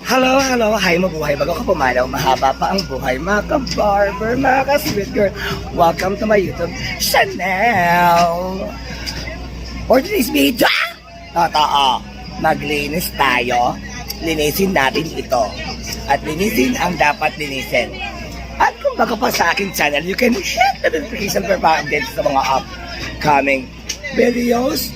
Hello, hello, hi mabuhay. Bago ka pumalaw, mahaba pa ang buhay. Mga ka-barber, mga ka-sweet girl. Welcome to my YouTube channel. For today's video, totoo, maglinis tayo. Linisin natin ito. At linisin ang dapat linisin. At kung bago pa sa aking channel, you can hit the notification for updates sa mga upcoming videos.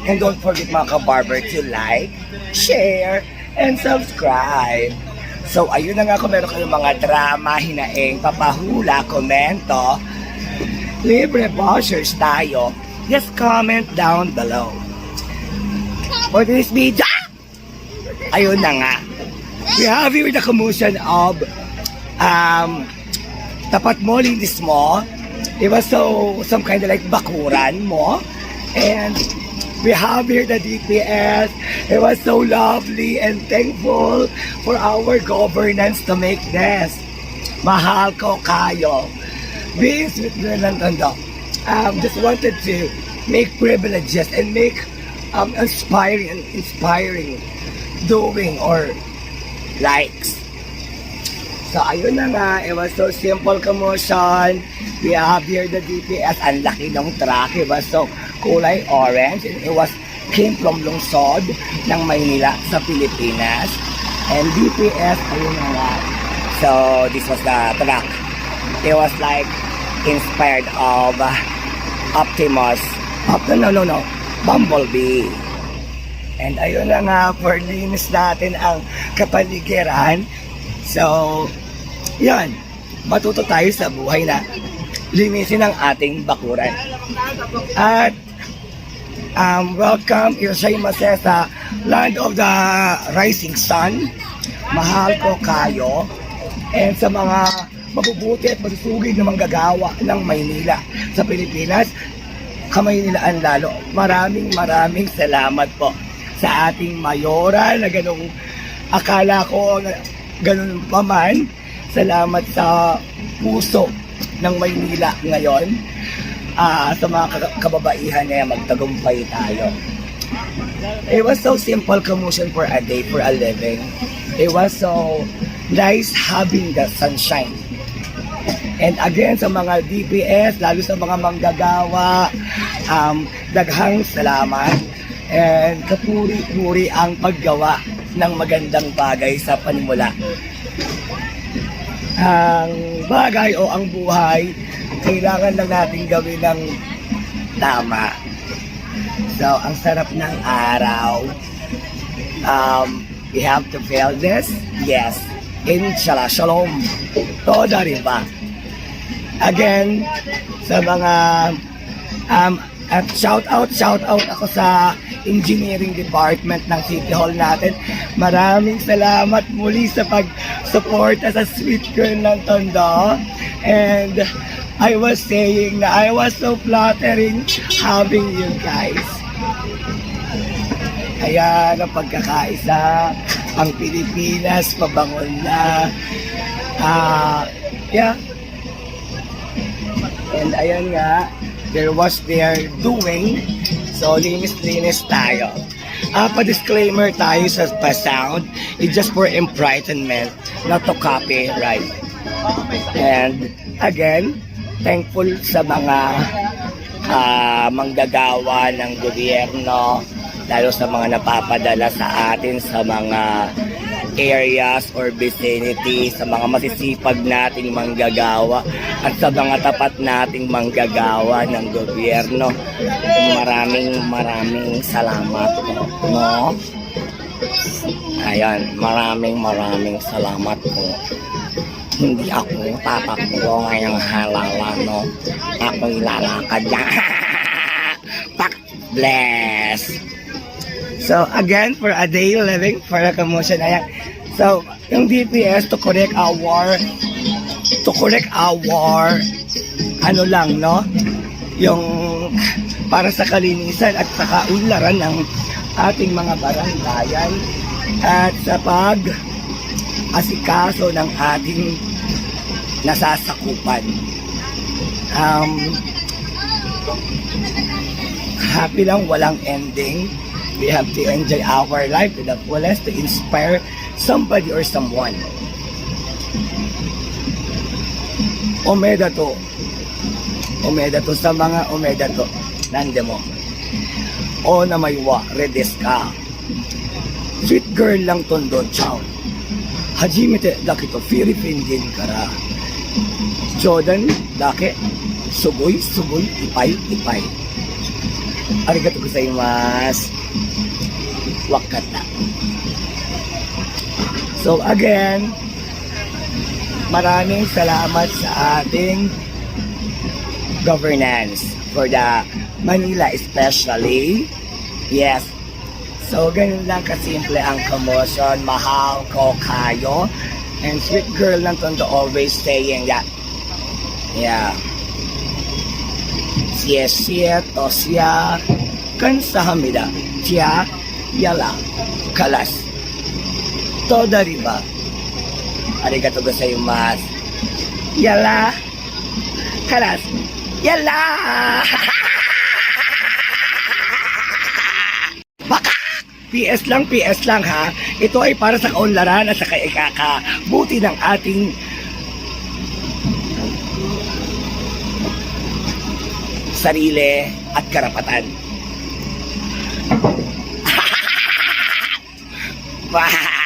And don't forget mga ka-barber to like, share, and subscribe. So, ayun na nga kung meron kayong mga drama, hinaing, papahula, komento, libre vouchers tayo, just comment down below. For this video, ayun na nga. We have here the commotion of tapat mo, linis mo. It was so, some kind of like bakuran mo. And we have here the DPS. It was so lovely and thankful for our governance to make this. Mahal ko kayo. Being sweet na lang tondo. Just wanted to make privileges and make inspiring doing or likes. So ayun na nga, it was so simple commotion. We have here the DPS. Ang laki ng truck. It was so kulay orange and it was came from lungsod ng Maynila sa Pilipinas. And DPS, ayun na nga. So this was the truck. It was like inspired of Optimus. No. Bumblebee. And ayun na nga, for linis natin ang kapaligiran. So, yan. Matuto tayo sa buhay na linisin ang ating bakuran. At welcome, Irsay Masesa, land of the rising sun. Mahal ko kayo. And sa mga mabubuti at masusugid na manggagawa ng Maynila sa Pilipinas, Kamaynilaan lalo. Maraming salamat po sa ating mayora na ganung akala ko na ganun pa man. Salamat sa puso ng Maynila ngayon. Sa mga kababaihan na magtagumpay tayo. It was so simple commotion for a day, for a living. It was so nice having the sunshine. And again, sa mga DPS, lalo sa mga manggagawa, daghang salamat. And kapuri-puri ang paggawa ng magandang bagay sa panimula. Ang bagay o ang buhay, kailangan lang natin gawin ng tama. So, ang sarap ng araw. We have to feel this? Yes. Inshallah. Shalom. Toda riba. Again, sa mga at shout out ako sa engineering department ng City Hall natin. Maraming salamat muli sa pag-suporta sa sweet girl ng Tondo. And I was saying na I was so flattering having you guys. Kaya ng pagkakaisa, ang Pilipinas pabangon na. Yeah. And ayan nga, there was their doing. So, linis-linis tayo. Pa-disclaimer tayo sa pa-sound. It's just for enlightenment, not to copyright. And again, thankful sa mga manggagawa ng gobyerno, lalo sa mga napapadala sa atin sa mga areas or vicinity, sa mga masisipag nating manggagawa at sa mga tapat nating manggagawa ng gobyerno. Maraming salamat po, no? Ayan, maraming salamat po. Hindi ako tatakbo ngayong halala, no? Ako'y lalakad na. Pak bless. So again, for a day living, for a commotion, ayan. So, yung DPS to correct our ano lang, no? Yung para sa kalinisan at sa kaunlaran ng ating mga barangayan at sa pag-asikaso ng ating nasasakupan. Happy lang, walang ending. We have to enjoy our life to the fullest to inspire somebody or someone. Omeda to sa mga omeda to. Nande mo. O na may wa, redes ka. Sweet girl lang tondo, chow. Hajimete daki to, Philippine din kara. Jordan, daki. Sugoy, ipay. Arigato gozaimasu. Wakata. So again, maraming salamat sa ating governance for the Manila especially. Yes. So ganun lang kasimple ang commotion. Mahal ko kayo. And sweet girl lang tondo always saying that. Yeah. Siya to siya kansahamida tiya yala kalas toda riba. Arigato gozaimasu. Yala kalas yala. Baka PS lang ha. Ito ay para sa kaunlaran at sa ikakabuti ng ating sarili at karapatan. Wow!